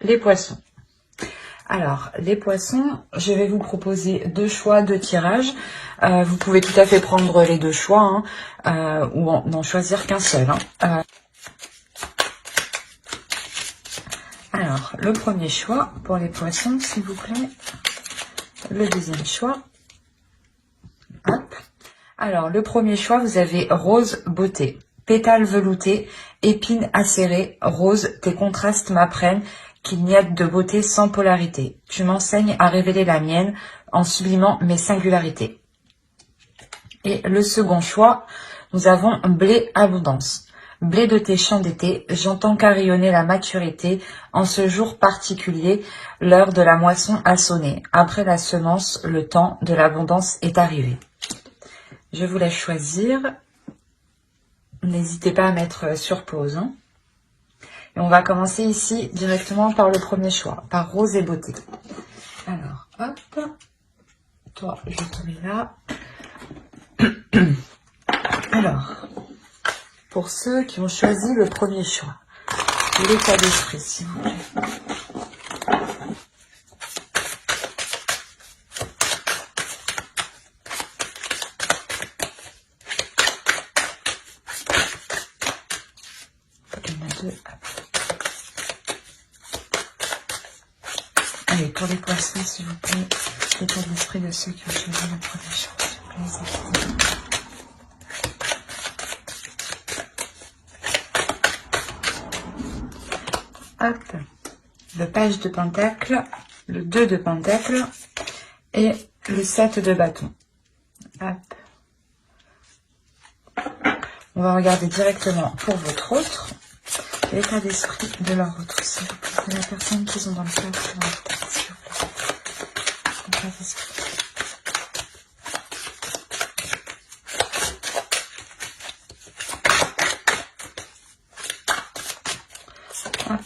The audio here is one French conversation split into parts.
Les poissons. Alors, les poissons, je vais vous proposer deux choix de tirage. Vous pouvez tout à fait prendre les deux choix ou n'en choisir qu'un seul. Alors, le premier choix pour les poissons, s'il vous plaît. Le deuxième choix. Hop. Alors, le premier choix, vous avez rose beauté. Pétales veloutés, épines acérées, rose, tes contrastes m'apprennent qu'il n'y a de beauté sans polarité. Tu m'enseignes à révéler la mienne en sublimant mes singularités. Et le second choix, nous avons blé abondance. Blé de tes champs d'été, j'entends carillonner la maturité. En ce jour particulier, l'heure de la moisson a sonné. Après la semence, le temps de l'abondance est arrivé. Je vous laisse choisir. N'hésitez pas à mettre sur pause. Et on va commencer ici directement par le premier choix, par rose et beauté. Alors, hop. Toi, je te mets là. Alors, pour ceux qui ont choisi le premier choix, l'état d'esprit, s'il vous plaît. Il y en a deux. Allez, pour les poissons, s'il vous plaît, l'état d'esprit de ceux qui ont choisi le premier choix, s'il vous plaît. Hop, le page de pentacle, le 2 de pentacle et le 7 de bâton. Hop. On va regarder directement pour votre autre, l'état d'esprit de leur autre, s'il vous plaît. C'est la personne qui sont dans le cadre de leur tête, s'il vous plaît. L'état d'esprit. Hop.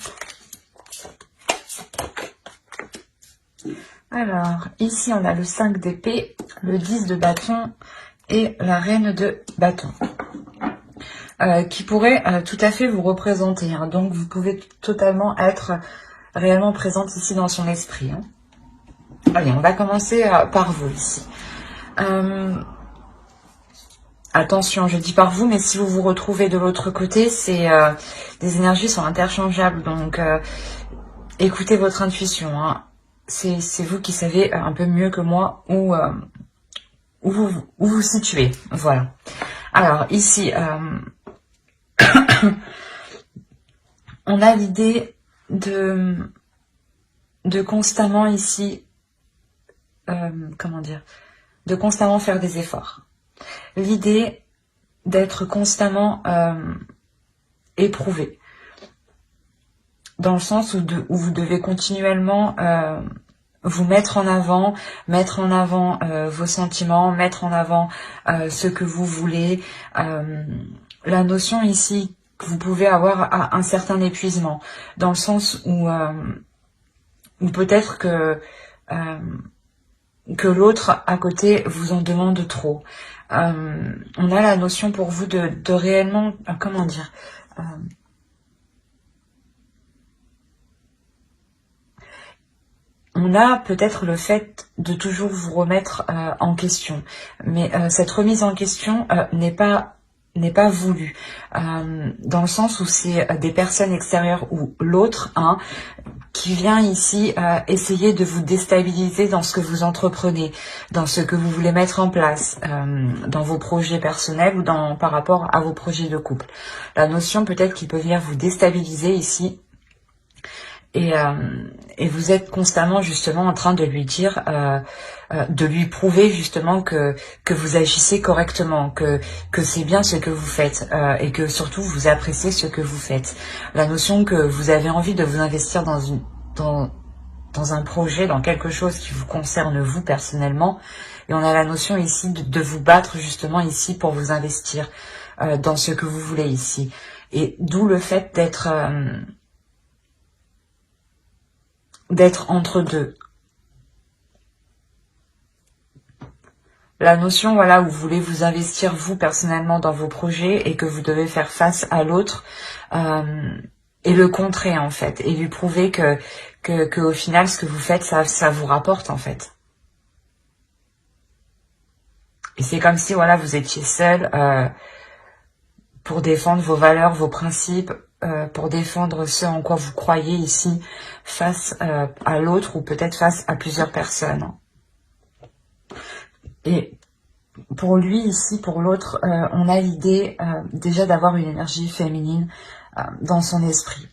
Alors, ici, on a le 5 d'épée, le 10 de bâton et la reine de bâton. Qui pourrait tout à fait vous représenter. Donc, vous pouvez totalement être réellement présente ici dans son esprit. Allez, on va commencer par vous ici. Attention, je dis par vous, mais si vous vous retrouvez de l'autre côté, les énergies sont interchangeables. Donc, écoutez votre intuition. C'est vous qui savez un peu mieux que moi où vous situez. Voilà. Alors, ici, on a l'idée de constamment ici, comment dire, de constamment faire des efforts. L'idée d'être constamment éprouvé. Dans le sens où vous devez continuellement vous mettre en avant vos sentiments, mettre en avant ce que vous voulez. La notion ici que vous pouvez avoir un certain épuisement, dans le sens où peut-être que l'autre à côté vous en demande trop. On a la notion pour vous de réellement, comment dire, on a peut-être le fait de toujours vous remettre en question, mais cette remise en question n'est pas voulue, dans le sens où c'est des personnes extérieures ou l'autre qui vient ici essayer de vous déstabiliser dans ce que vous entreprenez, dans ce que vous voulez mettre en place, dans vos projets personnels ou par rapport à vos projets de couple. La notion peut-être qu'il peut venir vous déstabiliser ici. Et vous êtes constamment justement en train de lui dire, de lui prouver justement que vous agissez correctement, que c'est bien ce que vous faites et que surtout vous appréciez ce que vous faites. La notion que vous avez envie de vous investir dans un projet, dans quelque chose qui vous concerne vous personnellement. Et on a la notion ici de vous battre justement ici pour vous investir dans ce que vous voulez ici. Et d'où le fait d'être entre deux. La notion, voilà, où vous voulez vous investir vous personnellement dans vos projets et que vous devez faire face à l'autre, et le contrer en fait, et lui prouver que au final ce que vous faites ça vous rapporte en fait. Et c'est comme si voilà vous étiez seul pour défendre vos valeurs, vos principes, pour défendre ce en quoi vous croyez ici face à l'autre ou peut-être face à plusieurs personnes. Et pour lui ici, pour l'autre, on a l'idée déjà d'avoir une énergie féminine dans son esprit.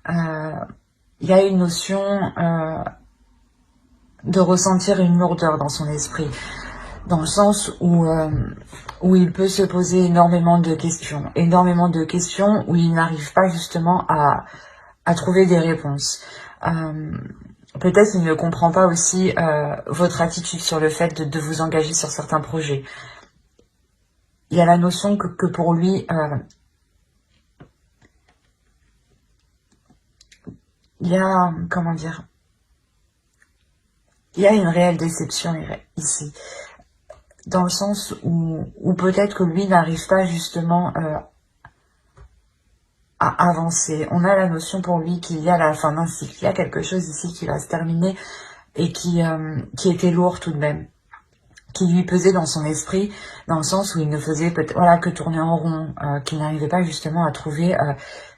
Il y a une notion de ressentir une lourdeur dans son esprit, dans le sens où il peut se poser énormément de questions où il n'arrive pas justement à trouver des réponses. Peut-être qu'il ne comprend pas aussi votre attitude sur le fait de vous engager sur certains projets. Il y a la notion que pour lui, il y a, comment dire, il y a une réelle déception ici. Dans le sens où peut-être que lui n'arrive pas justement à avancer. On a la notion pour lui qu'il y a la fin d'un cycle. Il y a quelque chose ici qui va se terminer et qui était lourd tout de même, qui lui pesait dans son esprit, dans le sens où il ne faisait voilà, que tourner en rond, qu'il n'arrivait pas justement à trouver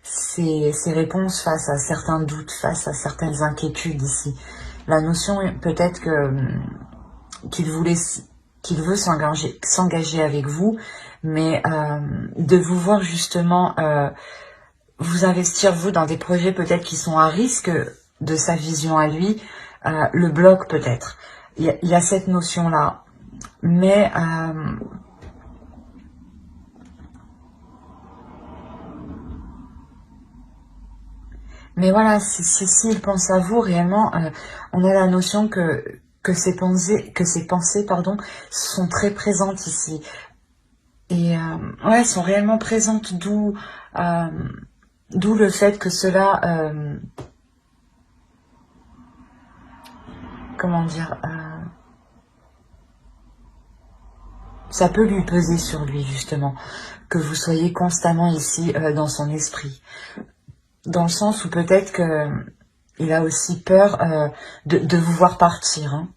ses réponses face à certains doutes, face à certaines inquiétudes ici. La notion peut-être qu'il veut s'engager avec vous, mais de vous voir justement vous investir vous dans des projets peut-être qui sont à risque de sa vision à lui, le bloque peut-être. Il y a cette notion-là. Mais voilà, s'il pense à vous réellement, on a la notion que ces pensées pardon, sont très présentes ici. Et ouais, sont réellement présentes, d'où le fait que cela, comment dire, ça peut lui peser sur lui justement, que vous soyez constamment ici dans son esprit. Dans le sens où peut-être qu'il a aussi peur de vous voir partir. Hein.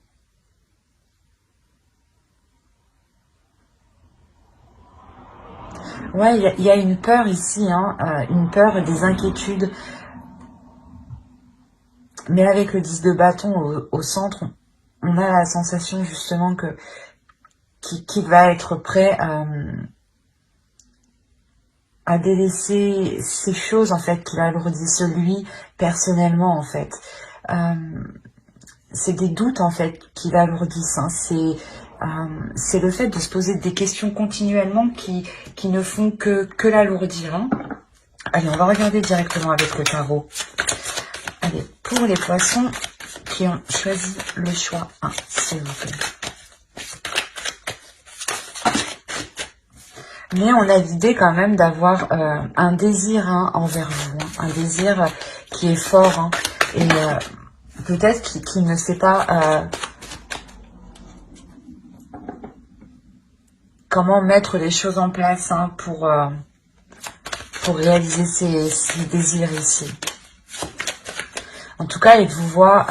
Ouais, il y a une peur ici, hein, une peur des inquiétudes. Mais avec le 10 de bâton au centre, on a la sensation justement qu'il va être prêt à délaisser ces choses en fait qui l'alourdissent lui personnellement en fait. C'est des doutes en fait qui l'alourdissent. Hein. C'est le fait de se poser des questions continuellement qui ne font que l'alourdir. Hein. Allez, on va regarder directement avec le tarot. Allez, pour les poissons qui ont choisi le choix 1, s'il vous plaît. Mais on a l'idée quand même d'avoir un désir envers vous, hein, un désir qui est fort, hein, et peut-être qu'il ne sait pas comment mettre les choses en place hein, pour réaliser ses désirs ici. En tout cas, il vous voit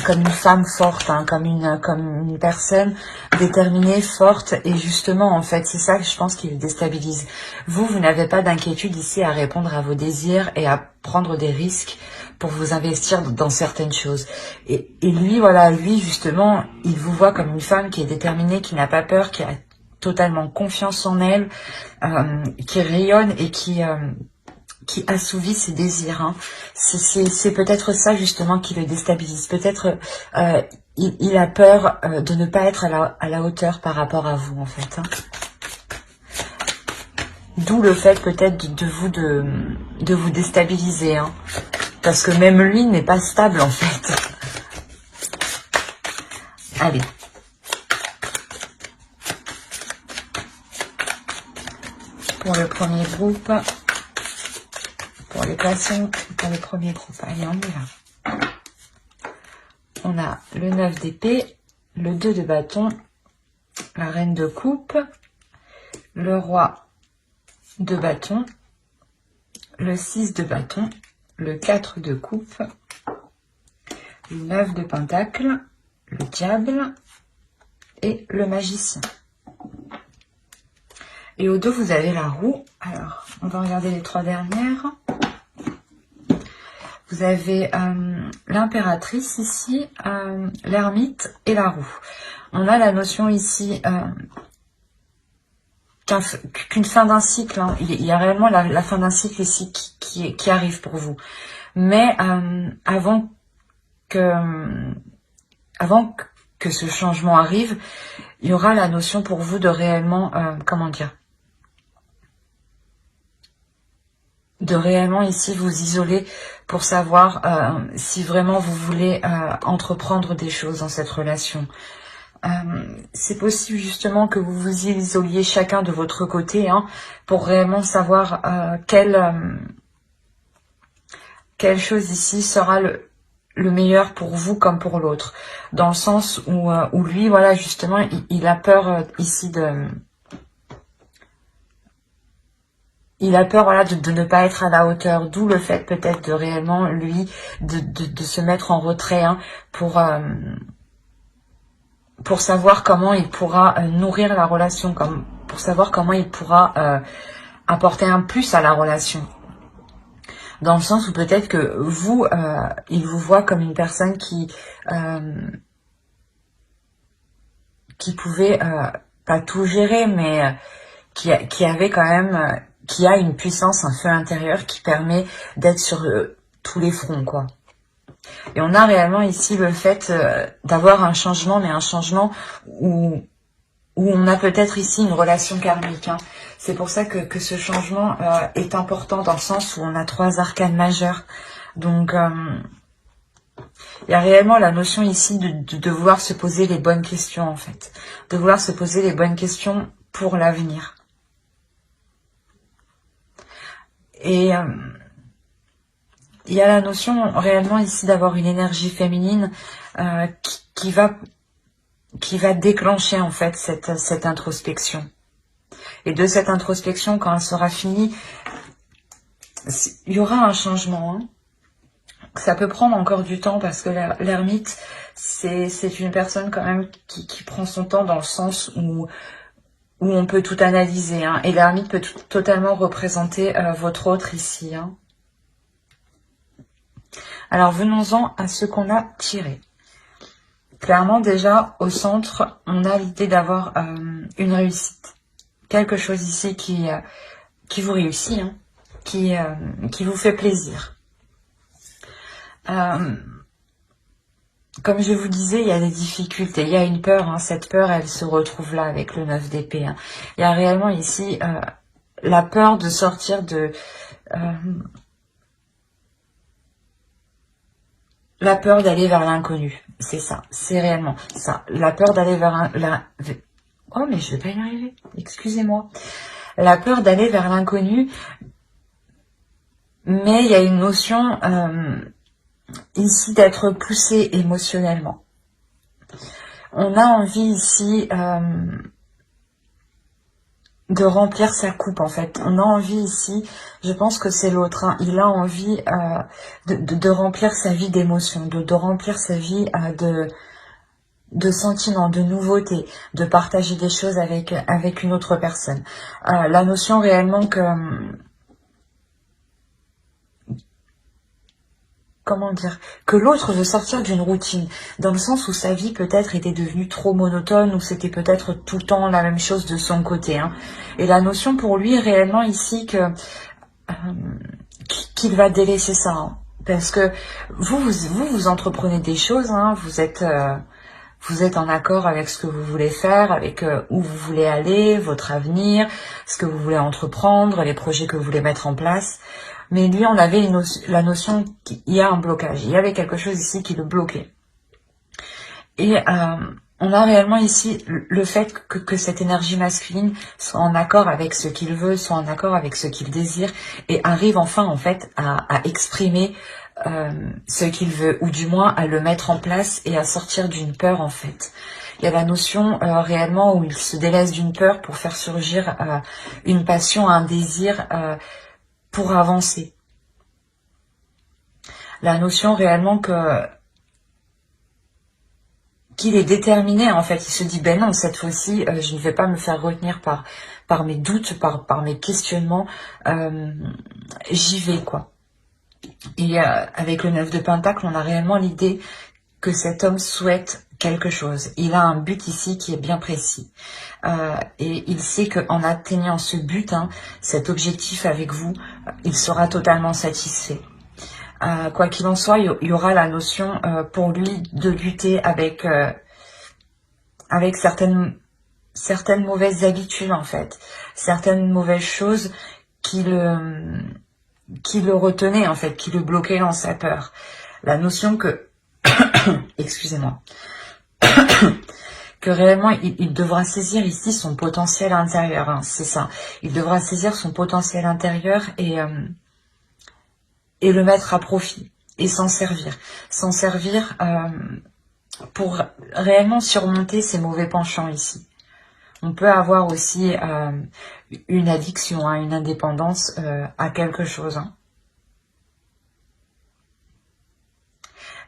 comme une femme forte, hein, comme une personne déterminée, forte. Et justement, en fait, c'est ça que je pense qui le déstabilise. Vous n'avez pas d'inquiétude ici à répondre à vos désirs et à prendre des risques pour vous investir dans certaines choses. Et lui, voilà, lui, justement, il vous voit comme une femme qui est déterminée, qui n'a pas peur, qui a totalement confiance en elle, qui rayonne et qui assouvit ses désirs. Hein. C'est peut-être ça justement qui le déstabilise. Peut-être il a peur de ne pas être à la hauteur par rapport à vous en fait. Hein. D'où le fait peut-être de vous déstabiliser. Hein. Parce que même lui n'est pas stable en fait. Allez. Pour le premier groupe. Pour les poissons, pour le premier groupe. Allez, on y va. On a le 9 d'épée, le 2 de bâton, la reine de coupe, le roi de bâton, le 6 de bâton, le 4 de coupe, le 9 de pentacle, le diable et le magicien. Et au dos, vous avez la roue. Alors, on va regarder les 3 dernières. Vous avez l'impératrice ici, l'ermite et la roue. On a la notion ici qu'une fin d'un cycle. Hein. Il y a réellement la fin d'un cycle ici qui arrive pour vous. Mais avant que ce changement arrive, il y aura la notion pour vous de réellement, comment dire, de réellement ici vous isoler pour savoir si vraiment vous voulez entreprendre des choses dans cette relation. C'est possible justement que vous vous isoliez chacun de votre côté hein, pour réellement savoir quelle chose ici sera le meilleur pour vous comme pour l'autre. Dans le sens où lui, voilà, justement, il a peur ici de... Il a peur voilà, de ne pas être à la hauteur, d'où le fait peut-être de réellement, lui, de se mettre en retrait hein, pour savoir comment il pourra nourrir la relation, pour savoir comment il pourra apporter un plus à la relation. Dans le sens où peut-être que vous, il vous voit comme une personne qui pouvait pas tout gérer, mais qui avait quand même... qui a une puissance, un feu intérieur qui permet d'être sur tous les fronts, quoi. Et on a réellement ici le fait d'avoir un changement, mais un changement où on a peut-être ici une relation karmique. Hein. C'est pour ça que ce changement est important dans le sens où on a 3 arcanes majeures. Donc, il y a réellement la notion ici de vouloir se poser les bonnes questions, en fait. De vouloir se poser les bonnes questions pour l'avenir. Et il y a la notion réellement ici d'avoir une énergie féminine qui va déclencher en fait cette introspection. Et de cette introspection, quand elle sera finie, il y aura un changement. Hein. Ça peut prendre encore du temps parce que l'ermite, c'est une personne quand même qui prend son temps dans le sens où on peut tout analyser. Hein, et l'ermite peut totalement représenter votre autre ici. Hein. Alors, venons-en à ce qu'on a tiré. Clairement, déjà, au centre, on a l'idée d'avoir une réussite. Quelque chose ici qui vous réussit, hein, qui vous fait plaisir. Comme je vous disais, il y a des difficultés, il y a une peur. Hein, cette peur, elle se retrouve là avec le 9 d'épée. Hein. Il y a réellement ici la peur de sortir de... la peur d'aller vers l'inconnu. C'est ça, c'est réellement ça. La peur d'aller vers Oh, mais je vais pas y arriver. Excusez-moi. La peur d'aller vers l'inconnu. Mais il y a une notion ici d'être poussé émotionnellement. On a envie ici de remplir sa coupe, en fait. On a envie ici, je pense que c'est l'autre, hein, il a envie de remplir sa vie d'émotions, de remplir sa vie de sentiments, de nouveautés, de partager des choses avec une autre personne. La notion réellement que... comment dire, que l'autre veut sortir d'une routine, dans le sens où sa vie peut-être était devenue trop monotone, ou c'était peut-être tout le temps la même chose de son côté. Hein. Et la notion pour lui réellement ici qu'il va délaisser ça. Hein. Parce que vous entreprenez des choses, hein, vous êtes en accord avec ce que vous voulez faire, avec où vous voulez aller, votre avenir, ce que vous voulez entreprendre, les projets que vous voulez mettre en place. Mais lui, on avait la notion qu'il y a un blocage. Il y avait quelque chose ici qui le bloquait. Et on a réellement ici le fait que cette énergie masculine soit en accord avec ce qu'il veut, soit en accord avec ce qu'il désire, et arrive enfin, en fait, à exprimer ce qu'il veut, ou du moins à le mettre en place et à sortir d'une peur, en fait. Il y a la notion réellement où il se délaisse d'une peur pour faire surgir une passion, un désir pour avancer. La notion réellement qu'il est déterminé, en fait. Il se dit, ben non, cette fois-ci, je ne vais pas me faire retenir par mes doutes, par mes questionnements. J'y vais, quoi. Et avec le 9 de Pentacle, on a réellement l'idée que cet homme souhaite quelque chose. Il a un but ici qui est bien précis. Et il sait qu'en atteignant ce but, cet objectif avec vous, il sera totalement satisfait. Quoi qu'il en soit, il y aura la notion pour lui de lutter avec certaines mauvaises habitudes, en fait. Certaines mauvaises choses qui le retenaient, en fait, qui le bloquaient dans sa peur. La notion que... Excusez-moi. Que réellement, il devra saisir ici son potentiel intérieur. C'est ça. Il devra saisir son potentiel intérieur et le mettre à profit. Et s'en servir. S'en servir pour réellement surmonter ses mauvais penchants ici. On peut avoir aussi une addiction, une indépendance à quelque chose.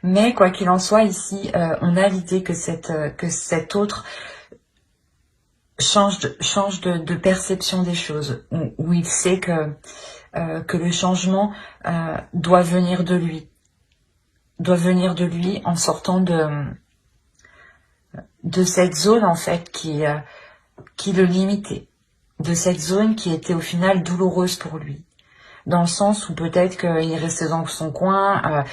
Mais quoi qu'il en soit, ici, on a l'idée que cet autre change de perception des choses, où il sait que le changement doit venir de lui. Doit venir de lui en sortant de cette zone, en fait, qui le limitait. De cette zone qui était au final douloureuse pour lui. Dans le sens où peut-être qu'il restait dans son coin,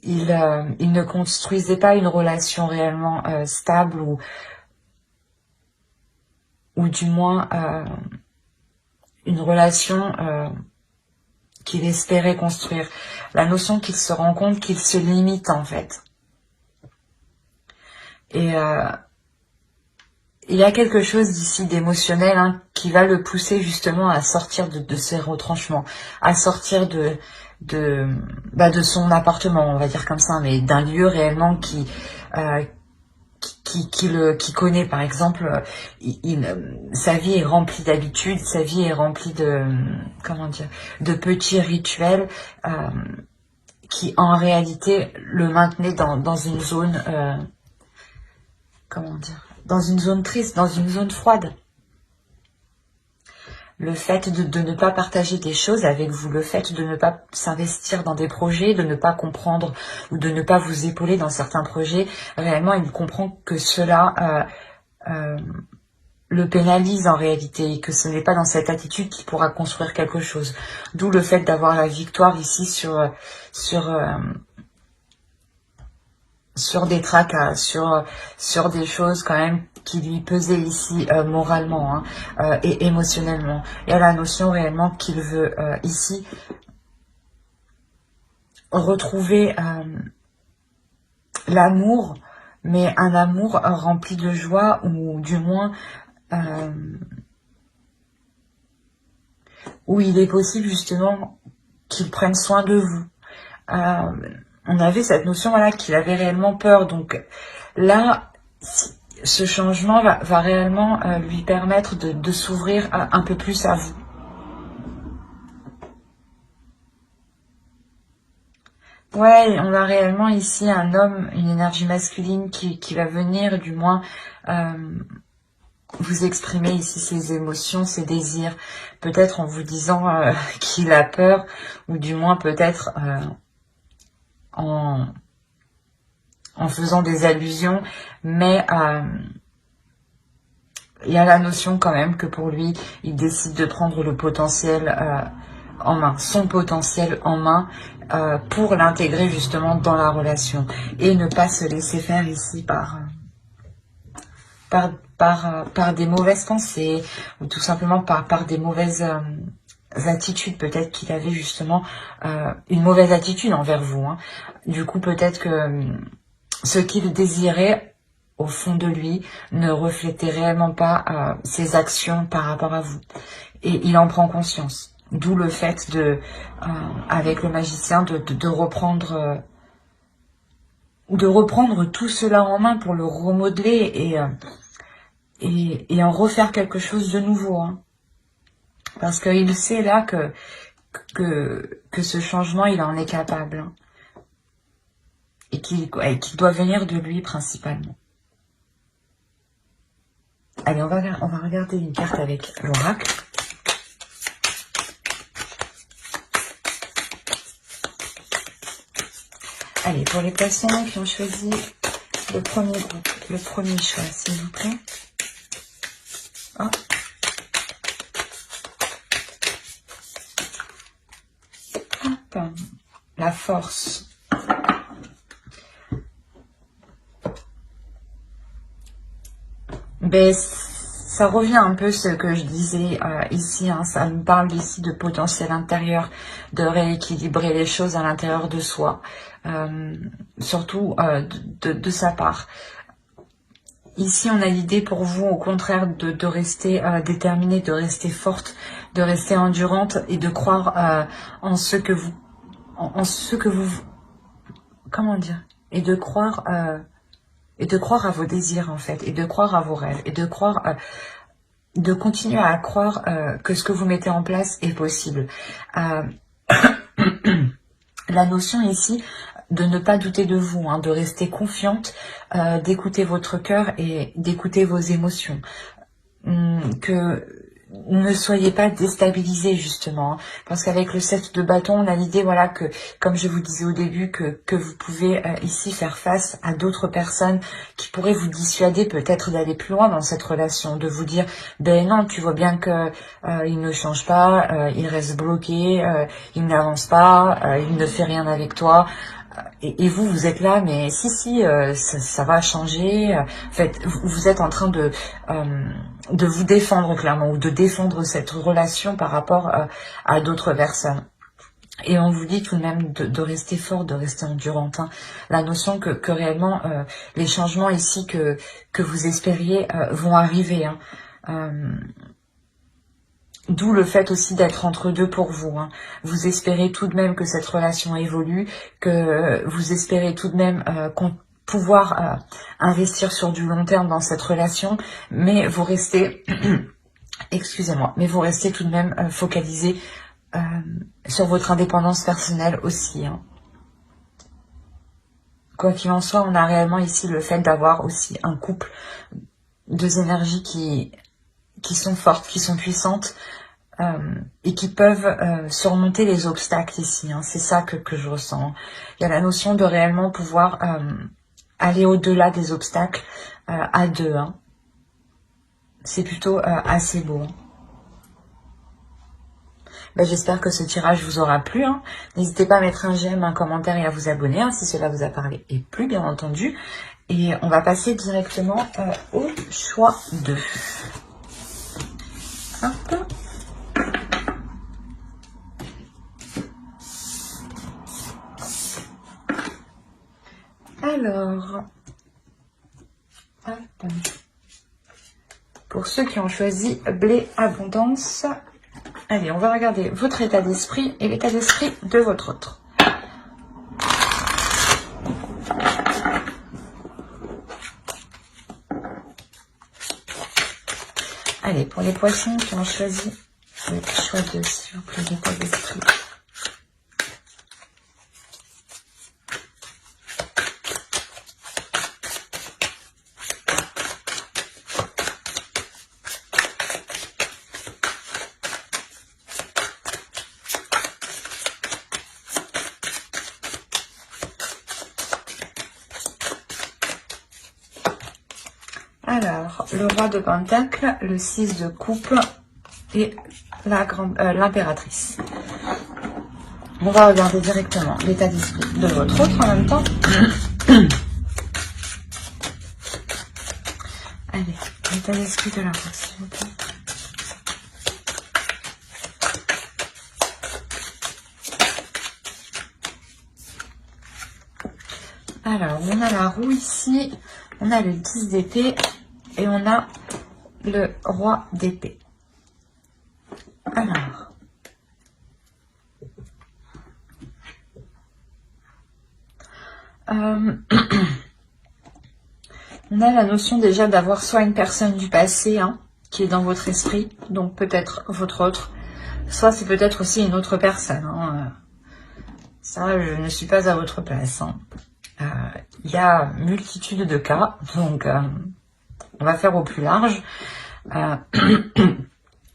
il ne construisait pas une relation réellement stable ou du moins une relation qu'il espérait construire. La notion qu'il se rend compte qu'il se limite, en fait. Et il y a quelque chose d'ici d'émotionnel qui va le pousser justement à sortir de ses retranchements, à sortir de son appartement, on va dire comme ça, mais d'un lieu réellement qui connaît. Par exemple, sa vie est remplie d'habitudes, sa vie est remplie de petits rituels qui en réalité le maintenaient dans une zone dans une zone triste, dans une zone froide. Le fait de ne pas partager des choses avec vous, le fait de ne pas s'investir dans des projets, de ne pas comprendre ou de ne pas vous épauler dans certains projets, réellement il comprend que cela le pénalise en réalité et que ce n'est pas dans cette attitude qu'il pourra construire quelque chose. D'où le fait d'avoir la victoire ici sur des tracas, sur des choses quand même qui lui pesaient ici moralement et émotionnellement. Il y a la notion réellement qu'il veut ici retrouver l'amour, mais un amour rempli de joie, ou du moins où il est possible justement qu'il prenne soin de vous. On avait cette notion qu'il avait réellement peur. Donc là, ce changement va réellement lui permettre de s'ouvrir un peu plus à vous. Ouais, on a réellement ici un homme, une énergie masculine qui va venir du moins vous exprimer ici ses émotions, ses désirs. Peut-être en vous disant qu'il a peur, ou du moins peut-être en faisant des allusions, mais il y a la notion quand même que pour lui, il décide de prendre le potentiel en main, son potentiel en main, pour l'intégrer justement dans la relation et ne pas se laisser faire ici par des mauvaises pensées, ou tout simplement par des mauvaises attitudes. Peut-être qu'il avait justement une mauvaise attitude envers vous. Du coup, peut-être que ce qu'il désirait au fond de lui ne reflétait réellement pas ses actions par rapport à vous. Et il en prend conscience. D'où le fait avec le magicien, de reprendre tout cela en main pour le remodeler et en refaire quelque chose de nouveau. Parce qu'il sait là que ce changement, il en est capable. Hein, et qu'il doit venir de lui principalement. Allez, on va regarder une carte avec l'oracle. Allez, pour les poissons qui ont choisi le premier groupe, le premier choix, s'il vous plaît. Oh. Hop. La force. Ben, ça revient un peu ce que je disais ici, hein, ça me parle ici de potentiel intérieur, de rééquilibrer les choses à l'intérieur de soi, surtout de sa part. Ici, on a l'idée pour vous, au contraire, de rester déterminée, de rester forte, de rester endurante et de croire en ce que vous, comment dire, et de croire à vos désirs en fait, et de croire à vos rêves, et de croire, de continuer à croire que ce que vous mettez en place est possible. La notion ici de ne pas douter de vous, hein, de rester confiante, d'écouter votre cœur et d'écouter vos émotions. Que ne soyez pas déstabilisés justement, hein, parce qu'avec le 7 de bâton, on a l'idée, voilà, que comme je vous disais au début, que vous pouvez ici faire face à d'autres personnes qui pourraient vous dissuader peut-être d'aller plus loin dans cette relation, de vous dire, ben non, tu vois bien que il ne change pas, il reste bloqué, il n'avance pas, il ne fait rien avec toi. Et vous, vous êtes là, mais si, ça va changer. En fait, vous êtes en train de vous défendre clairement, ou de défendre cette relation par rapport à d'autres personnes. Et on vous dit tout de même de rester fort, de rester endurante. Hein. La notion que réellement, les changements ici que vous espériez vont arriver. Hein. D'où le fait aussi d'être entre deux pour vous. Hein. Vous espérez tout de même que cette relation évolue, que vous espérez tout de même pouvoir investir sur du long terme dans cette relation, mais vous restez, excusez-moi, mais vous restez tout de même focalisé sur votre indépendance personnelle aussi. Hein. Quoi qu'il en soit, on a réellement ici le fait d'avoir aussi un couple, deux énergies qui sont fortes, qui sont puissantes et qui peuvent surmonter les obstacles ici. Hein. C'est ça que je ressens. Il y a la notion de réellement pouvoir aller au-delà des obstacles à deux. Hein. C'est plutôt assez beau. Hein. Ben, j'espère que ce tirage vous aura plu. Hein. N'hésitez pas à mettre un j'aime, un commentaire et à vous abonner hein, si cela vous a parlé et plu, bien entendu. Et on va passer directement au choix 2. Hop. Alors, hop. Pour ceux qui ont choisi blé abondance, allez, on va regarder votre état d'esprit et l'état d'esprit de votre autre. Allez, pour les poissons qui ont choisi le choix 2, s'il vous plaît, l'état d'esprit. Alors, le roi de pentacle, le 6 de coupe et l'impératrice. On va regarder directement l'état d'esprit de votre autre en même temps. Allez, l'état d'esprit de la rose, s'il vous plaît. Alors, on a la roue ici, on a le 10 d'épée et on a le roi d'épée. Alors, on a la notion déjà d'avoir soit une personne du passé hein, qui est dans votre esprit, donc peut-être votre autre, Soit c'est peut-être aussi une autre personne. Hein. Ça, je ne suis pas à votre place. Hein. Il y a multitude de cas, donc on va faire au plus large.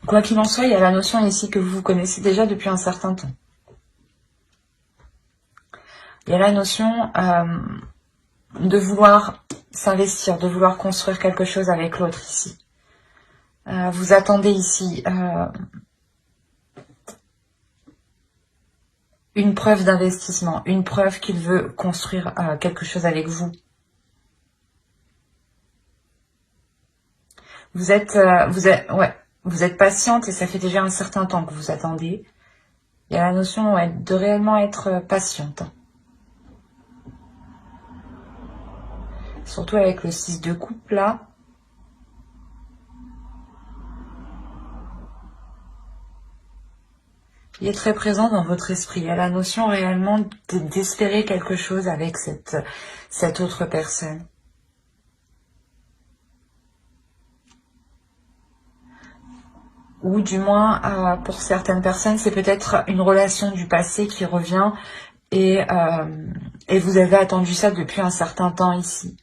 Quoi qu'il en soit, il y a la notion ici que vous connaissez déjà depuis un certain temps. Il y a la notion de vouloir s'investir, de vouloir construire quelque chose avec l'autre ici. Vous attendez ici une preuve d'investissement, une preuve qu'il veut construire quelque chose avec vous. Vous êtes patiente et ça fait déjà un certain temps que vous attendez. Il y a la notion de réellement être patiente. Surtout avec le 6 de coupe là. Il est très présent dans votre esprit. Il y a la notion réellement d'espérer quelque chose avec cette autre personne. Ou du moins, pour certaines personnes, c'est peut-être une relation du passé qui revient et vous avez attendu ça depuis un certain temps ici.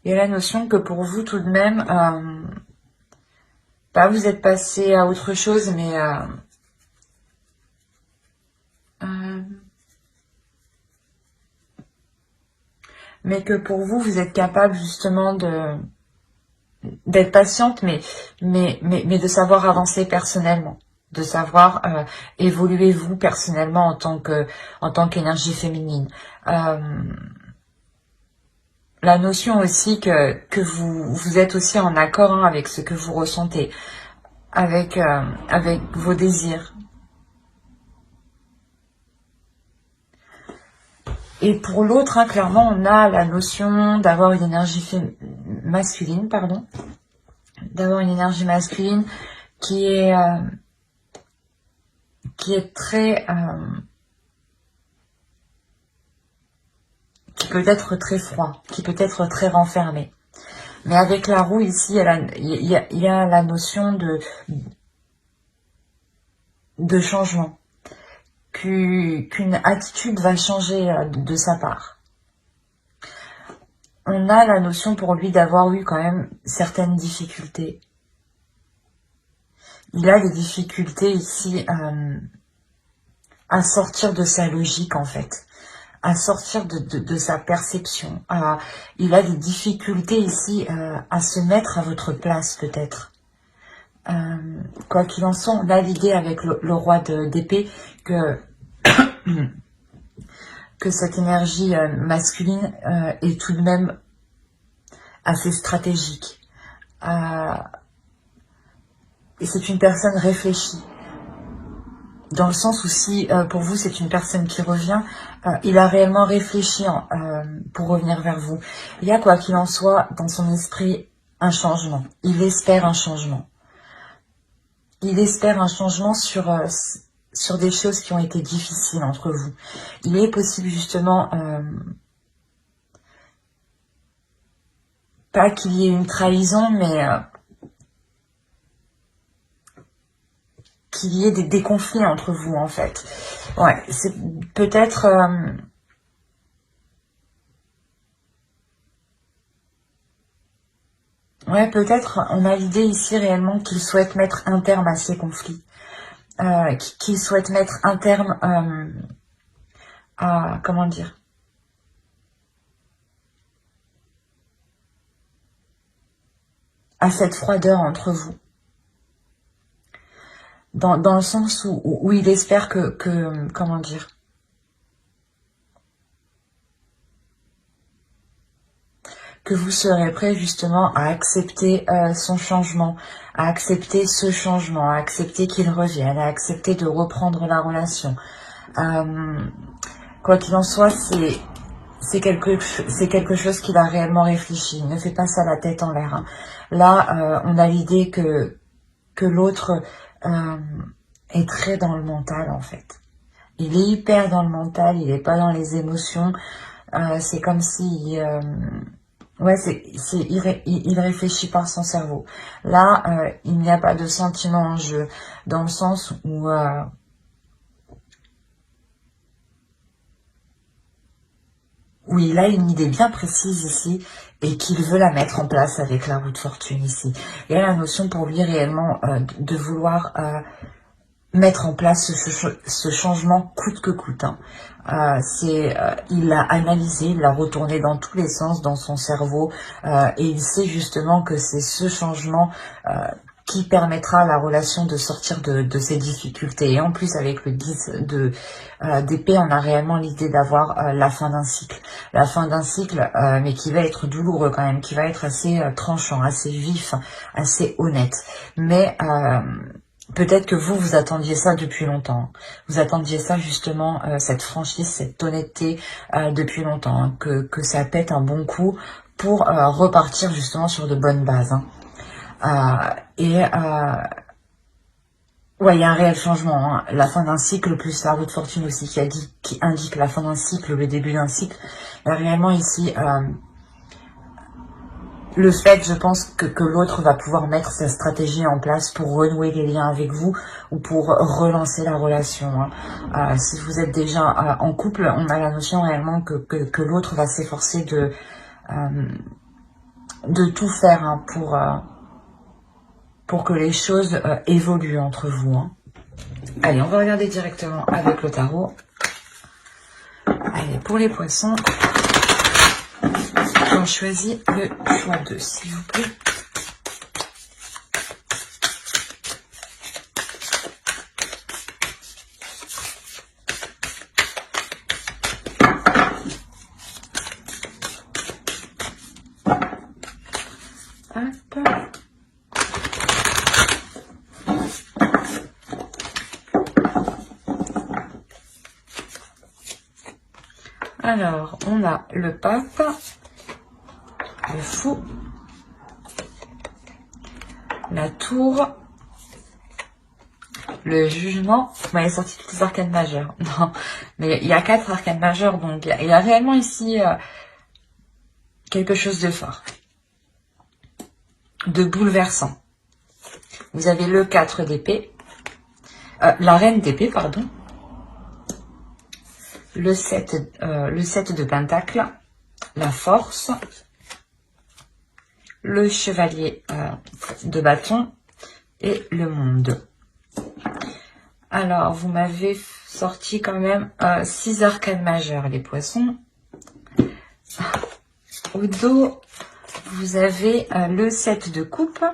Il y a la notion que pour vous, tout de même, vous êtes passé à autre chose, mais que pour vous, vous êtes capable justement d'être patiente, mais de savoir avancer personnellement, de savoir évoluer vous personnellement en tant qu'énergie féminine. La notion aussi que vous êtes aussi en accord avec ce que vous ressentez, avec vos désirs. Et pour l'autre, clairement, on a la notion d'avoir une énergie masculine, d'avoir une énergie masculine qui est très, qui peut être très froid, qui peut être très renfermé. Mais avec la roue ici, il y a la notion de changement. Qu'une attitude va changer de sa part. On a la notion pour lui d'avoir eu quand même certaines difficultés. Il a des difficultés ici à sortir de sa logique en fait, à sortir de sa perception. Il a des difficultés ici à se mettre à votre place peut-être. Quoi qu'il en soit, on a l'idée avec le roi d'épée que cette énergie masculine est tout de même assez stratégique. Et c'est une personne réfléchie. Dans le sens où si pour vous c'est une personne qui revient, il a réellement réfléchi pour revenir vers vous. Il y a quoi qu'il en soit dans son esprit un changement. Il espère un changement. Il espère un changement sur des choses qui ont été difficiles entre vous. Il est possible justement, pas qu'il y ait une trahison, mais qu'il y ait des conflits entre vous en fait. Ouais, c'est peut-être... ouais, peut-être on a l'idée ici réellement qu'il souhaite mettre un terme à ces conflits. Qu'il souhaite mettre un terme à... Comment dire ? À cette froideur entre vous. Dans le sens où il espère que comment dire ? Que vous serez prêt justement à accepter son changement, à accepter ce changement, à accepter qu'il revienne, à accepter de reprendre la relation. Quoi qu'il en soit, c'est quelque chose qu'il a réellement réfléchi. Il ne fait pas ça la tête en l'air. Hein. Là, on a l'idée que l'autre est très dans le mental en fait. Il est hyper dans le mental, il n'est pas dans les émotions. C'est comme si Ouais, il réfléchit par son cerveau. Là, il n'y a pas de sentiment en jeu, dans le sens où oui, il a une idée bien précise ici et qu'il veut la mettre en place avec la roue de fortune ici. Il y a la notion pour lui réellement de vouloir mettre en place ce changement coûte que coûte. Hein. Il l'a analysé, il l'a retourné dans tous les sens dans son cerveau et il sait justement que c'est ce changement qui permettra à la relation de sortir de ses difficultés. Et en plus, avec le 10 d'épée, on a réellement l'idée d'avoir la fin d'un cycle. La fin d'un cycle, mais qui va être douloureux quand même, qui va être assez tranchant, assez vif, assez honnête. Mais peut-être que vous attendiez ça depuis longtemps. Vous attendiez ça justement, cette franchise, cette honnêteté depuis longtemps. Hein, que ça pète un bon coup pour repartir justement sur de bonnes bases. Hein. Ouais, il y a un réel changement. Hein. La fin d'un cycle, plus la roue de fortune aussi qui indique la fin d'un cycle, le début d'un cycle. Il y a réellement ici le fait, je pense, que l'autre va pouvoir mettre sa stratégie en place pour renouer les liens avec vous ou pour relancer la relation. Hein. Si vous êtes déjà en couple, on a la notion réellement que l'autre va s'efforcer de tout faire hein, pour que les choses évoluent entre vous. Hein. Allez, on va regarder directement avec le tarot. Allez, pour les poissons, on choisit le choix 2, s'il vous plaît. Hop. Alors, on a le pape, le fou, la tour, le jugement. Vous m'avez sorti toutes les arcanes majeures. Non, mais il y a 4 arcanes majeures, donc il y a réellement ici quelque chose de fort, de bouleversant. Vous avez le 4 d'épée, la reine d'épée, pardon, le 7 de pentacle, la force, le chevalier de bâton et le monde. Alors, vous m'avez sorti quand même 6 arcanes majeures, les poissons. Au dos, vous avez le 7 de coupe,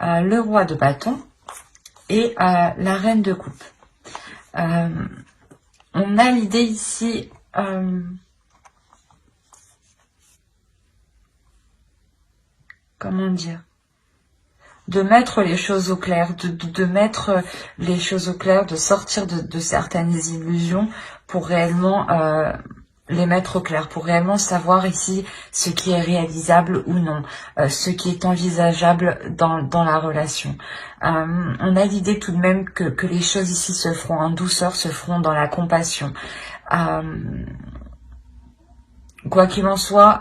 le roi de bâton et la reine de coupe. On a l'idée ici comment dire, de mettre les choses au clair, de mettre les choses au clair, de sortir de certaines illusions pour réellement les mettre au clair, pour réellement savoir ici ce qui est réalisable ou non, ce qui est envisageable dans la relation. On a l'idée tout de même que les choses ici se feront en douceur, se feront dans la compassion. Quoi qu'il en soit,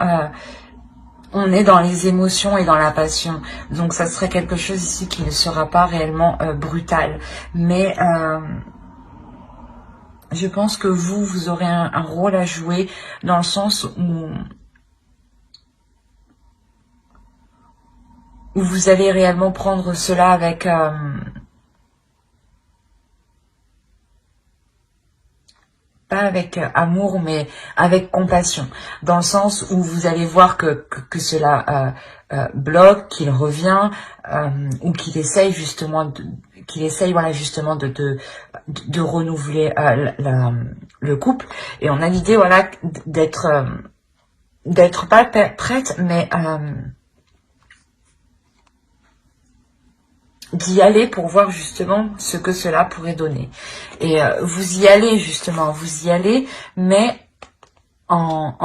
on est dans les émotions et dans la passion. Donc ça serait quelque chose ici qui ne sera pas réellement brutal. Mais je pense que vous aurez un rôle à jouer dans le sens où vous allez réellement prendre cela avec pas avec amour, mais avec compassion, dans le sens où vous allez voir que cela bloque, qu'il revient, ou qu'il essaye justement voilà justement de renouveler le couple. Et on a l'idée voilà d'être pas prête, mais d'y aller pour voir justement ce que cela pourrait donner. Et vous y allez justement, mais en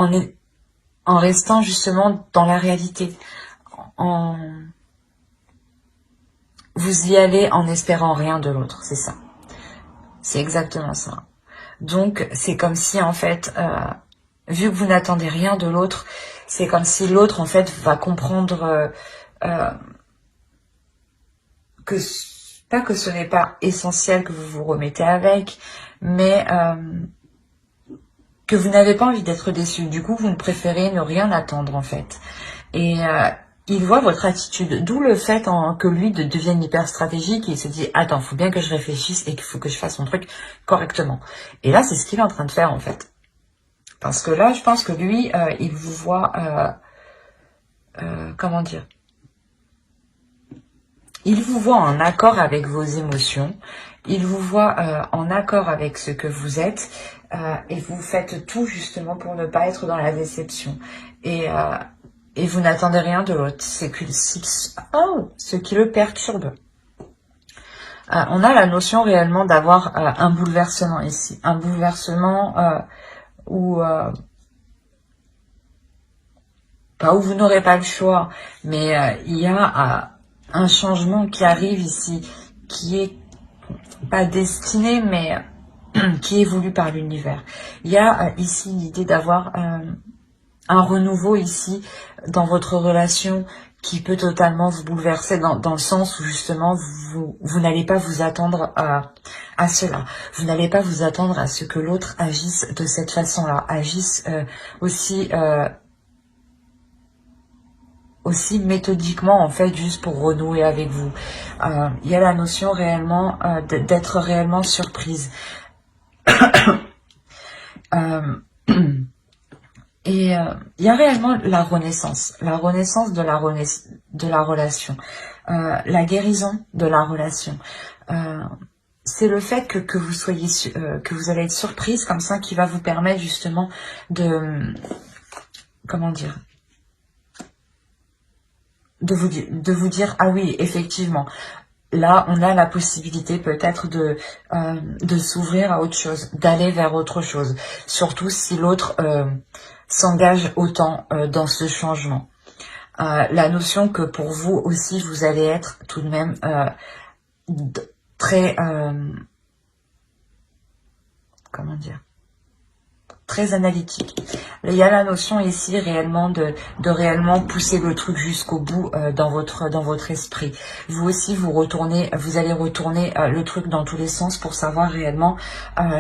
restant justement dans la réalité. Vous y allez en espérant rien de l'autre, c'est ça. C'est exactement ça. Donc c'est comme si en fait, vu que vous n'attendez rien de l'autre, C'est comme si l'autre, en fait, va comprendre que, pas que ce n'est pas essentiel que vous vous remettez avec, mais que vous n'avez pas envie d'être déçu. Du coup, vous préférez ne rien attendre, en fait. Et il voit votre attitude, d'où le fait que lui devienne hyper stratégique et il se dit « Attends, faut bien que je réfléchisse et qu'il faut que je fasse mon truc correctement. » Et là, c'est ce qu'il est en train de faire, en fait. Parce que là, je pense que lui, il vous voit... comment dire? Il vous voit en accord avec vos émotions. Il vous voit en accord avec ce que vous êtes. Et vous faites tout, justement, pour ne pas être dans la déception. Et vous n'attendez rien de l'autre. C'est ce qui le perturbe. On a la notion réellement d'avoir un bouleversement ici. Un bouleversement où... pas où vous n'aurez pas le choix, mais il y a un changement qui arrive ici, qui est pas destiné, mais qui est voulu par l'univers. Il y a ici l'idée d'avoir un renouveau ici dans votre relation qui peut totalement vous bouleverser dans le sens où justement vous n'allez pas vous attendre à cela. Vous n'allez pas vous attendre à ce que l'autre agisse de cette façon-là, agisse aussi méthodiquement en fait, juste pour renouer avec vous. Il y a la notion réellement d'être réellement surprise. Et il y a réellement la renaissance de la relation, la guérison de la relation. C'est le fait que vous soyez que vous allez être surprise comme ça qui va vous permettre justement de comment dire, de vous dire ah oui effectivement. Là, on a la possibilité peut-être de s'ouvrir à autre chose, d'aller vers autre chose. Surtout si l'autre s'engage autant dans ce changement. La notion que pour vous aussi, vous allez être tout de même très... comment dire, très analytique. Il y a la notion ici réellement de réellement pousser le truc jusqu'au bout dans votre esprit. Vous aussi vous allez retourner le truc dans tous les sens pour savoir réellement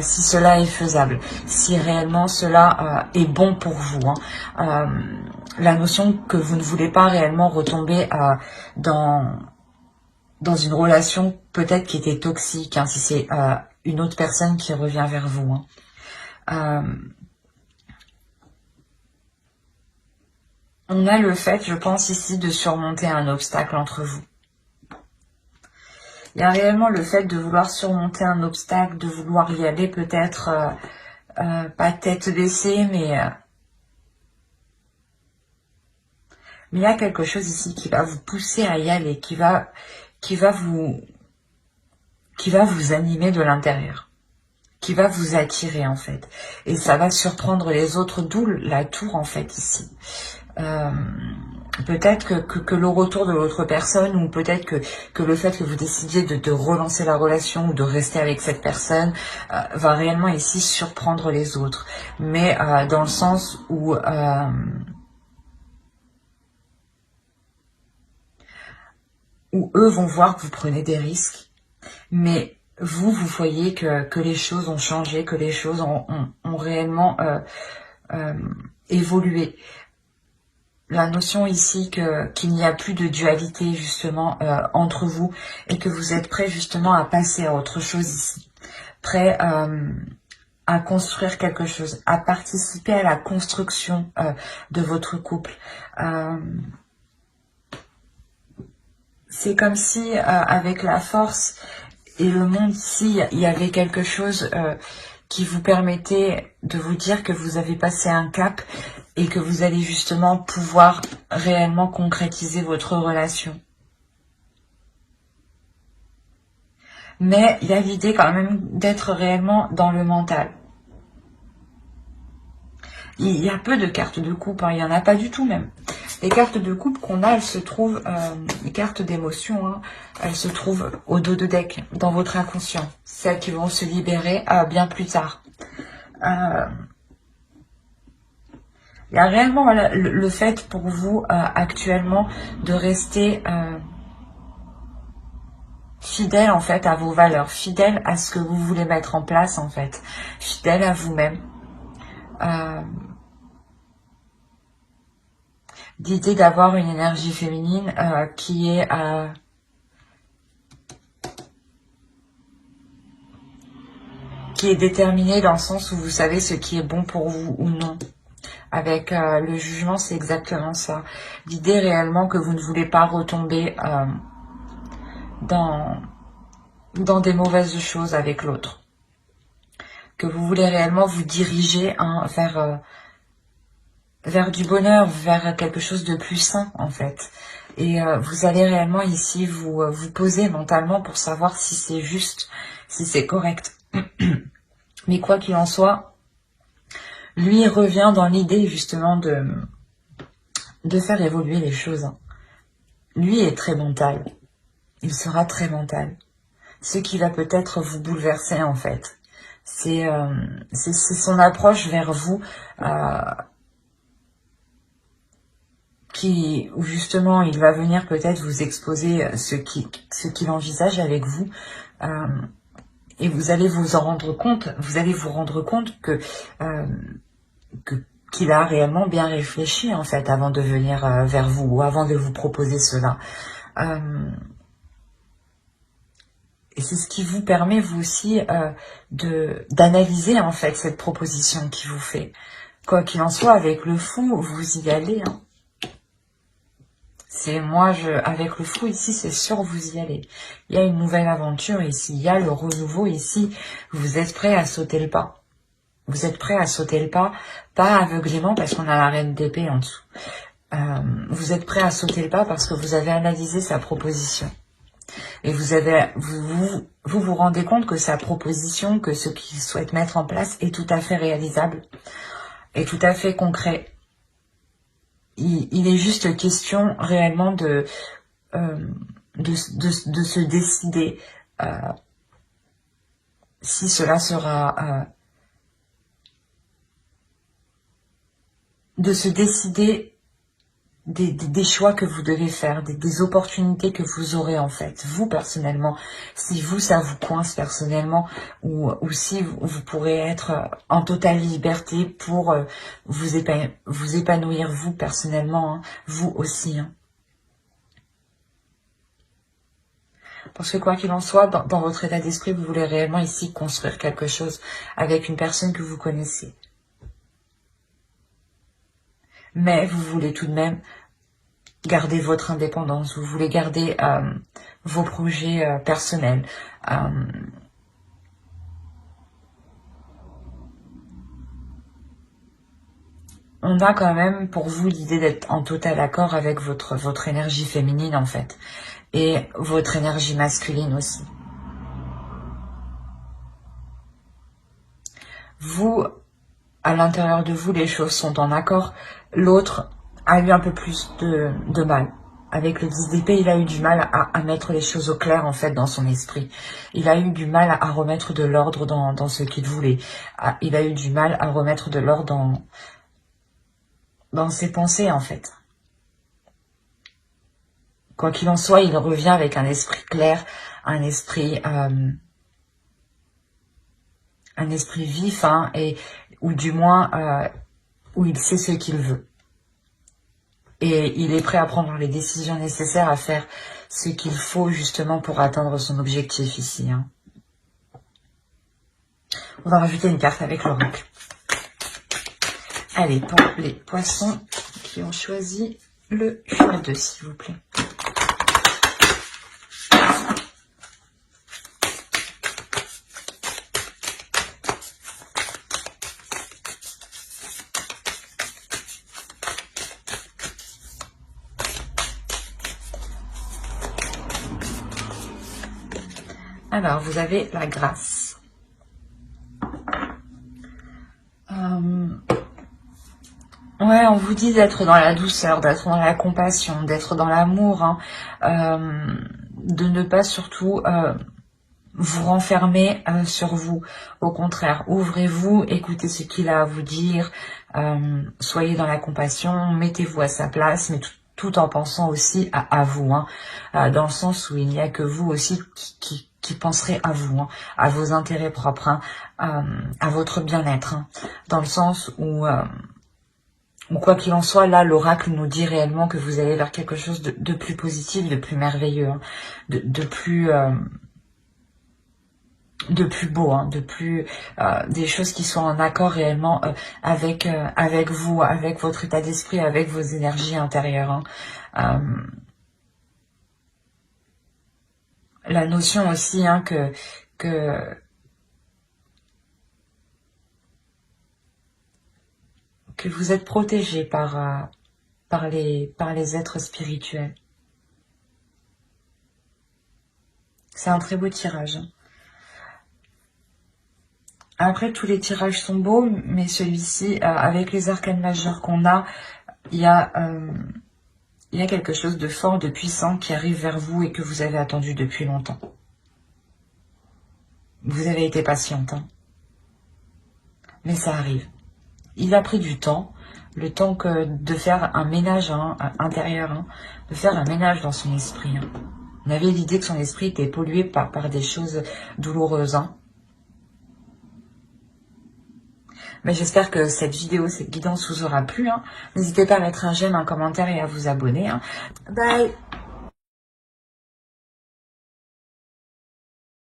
si cela est faisable, si réellement cela est bon pour vous. La notion que vous ne voulez pas réellement retomber dans une relation peut-être qui était toxique, si c'est une autre personne qui revient vers vous. On a le fait, je pense ici, de surmonter un obstacle entre vous. Il y a réellement le fait de vouloir surmonter un obstacle, de vouloir y aller peut-être, pas tête baissée, mais il y a quelque chose ici qui va vous pousser à y aller, qui va vous animer de l'intérieur, qui va vous attirer en fait. Et ça va surprendre les autres, d'où la tour en fait ici. Peut-être que le retour de l'autre personne ou peut-être que le fait que vous décidiez de relancer la relation ou de rester avec cette personne va réellement ici surprendre les autres. Mais dans le sens où eux vont voir que vous prenez des risques, mais vous voyez que les choses ont changé, que les choses ont réellement évolué. La notion ici qu'il n'y a plus de dualité justement entre vous et que vous êtes prêt justement à passer à autre chose ici. Prêt à construire quelque chose, à participer à la construction de votre couple. C'est comme si avec la force et le monde ici, il y avait quelque chose qui vous permettait de vous dire que vous avez passé un cap et que vous allez justement pouvoir réellement concrétiser votre relation. Mais il y a l'idée quand même d'être réellement dans le mental. Il y a peu de cartes de coupe, il n'y en a pas du tout même. Les cartes de coupe qu'on a, elles se trouvent, les cartes d'émotion, elles se trouvent au dos de deck, dans votre inconscient. Celles qui vont se libérer bien plus tard. Il y a réellement voilà, le fait pour vous actuellement de rester fidèle en fait à vos valeurs, fidèle à ce que vous voulez mettre en place en fait, fidèle à vous-même. L'idée d'avoir une énergie féminine qui est déterminée dans le sens où vous savez ce qui est bon pour vous ou non. Avec le jugement, c'est exactement ça. L'idée réellement que vous ne voulez pas retomber dans des mauvaises choses avec l'autre. Que vous voulez réellement vous diriger vers du bonheur, vers quelque chose de plus sain en fait. Et vous allez réellement ici vous poser mentalement pour savoir si c'est juste, si c'est correct. Mais quoi qu'il en soit, lui revient dans l'idée justement de faire évoluer les choses. Lui est très mental. Il sera très mental. Ce qui va peut-être vous bouleverser en fait. C'est son approche vers vous où justement il va venir peut-être vous exposer ce qu'il envisage avec vous. Et vous allez vous en rendre compte, vous allez vous rendre compte qu'il a réellement bien réfléchi en fait avant de venir vers vous ou avant de vous proposer cela. Et c'est ce qui vous permet vous aussi d'analyser en fait cette proposition qu'il vous fait. Quoi qu'il en soit, avec le fou, vous y allez. Hein. C'est avec le fou ici, c'est sûr, vous y allez. Il y a une nouvelle aventure ici, il y a le renouveau ici. Vous êtes prêt à sauter le pas. Vous êtes prêt à sauter le pas, pas aveuglément parce qu'on a la reine d'épée en dessous. Vous êtes prêt à sauter le pas parce que vous avez analysé sa proposition. Et vous rendez compte que sa proposition, que ce qu'il souhaite mettre en place est tout à fait réalisable, est tout à fait concret. Il est juste question réellement de se décider si cela sera... de se décider des choix que vous devez faire, des opportunités que vous aurez en fait, vous personnellement, si vous ça vous coince personnellement ou si vous pourrez être en totale liberté pour vous épanouir vous personnellement, hein, vous aussi. Hein. Parce que quoi qu'il en soit, dans votre état d'esprit, vous voulez réellement ici construire quelque chose avec une personne que vous connaissez. Mais vous voulez tout de même garder votre indépendance, vous voulez garder vos projets personnels. On a quand même pour vous l'idée d'être en total accord avec votre énergie féminine en fait, et votre énergie masculine aussi. Vous, à l'intérieur de vous, les choses sont en accord. L'autre a eu un peu plus de mal. Avec le 10 d'épée, il a eu du mal à mettre les choses au clair, en fait, dans son esprit. Il a eu du mal à remettre de l'ordre dans ce qu'il voulait. Il a eu du mal à remettre de l'ordre dans ses pensées, en fait. Quoi qu'il en soit, il revient avec un esprit clair, un esprit vif, hein, ou du moins où il sait ce qu'il veut. Et il est prêt à prendre les décisions nécessaires, à faire ce qu'il faut justement pour atteindre son objectif ici. Hein. On va rajouter une carte avec l'oracle. Allez, pour les poissons qui ont choisi le choix 2, s'il vous plaît. Alors, vous avez la grâce. Ouais, on vous dit d'être dans la douceur, d'être dans la compassion, d'être dans l'amour, hein, de ne pas surtout vous renfermer sur vous. Au contraire, ouvrez-vous, écoutez ce qu'il a à vous dire, soyez dans la compassion, mettez-vous à sa place, mais tout en pensant aussi à vous, hein, dans le sens où il n'y a que vous aussi qui penserez à vous, hein, à vos intérêts propres, hein, à votre bien-être, hein, dans le sens où quoi qu'il en soit, là, l'oracle nous dit réellement que vous allez vers quelque chose de plus positif, de plus merveilleux, hein, de plus beau, hein, des choses qui sont en accord réellement avec vous, avec votre état d'esprit, avec vos énergies intérieures, hein. La notion aussi, hein, que vous êtes protégé par les êtres spirituels. C'est un très beau tirage, hein. Après, tous les tirages sont beaux, mais celui-ci, avec les arcanes majeures qu'on a, il y a quelque chose de fort, de puissant qui arrive vers vous et que vous avez attendu depuis longtemps. Vous avez été patiente, hein, mais ça arrive. Il a pris du temps, le temps de faire un ménage, hein, intérieur, hein, de faire un ménage dans son esprit, hein. On avait l'idée que son esprit était pollué par des choses douloureuses, hein. Mais j'espère que cette vidéo, cette guidance vous aura plu, hein. N'hésitez pas à mettre un j'aime, un commentaire et à vous abonner, hein. Bye.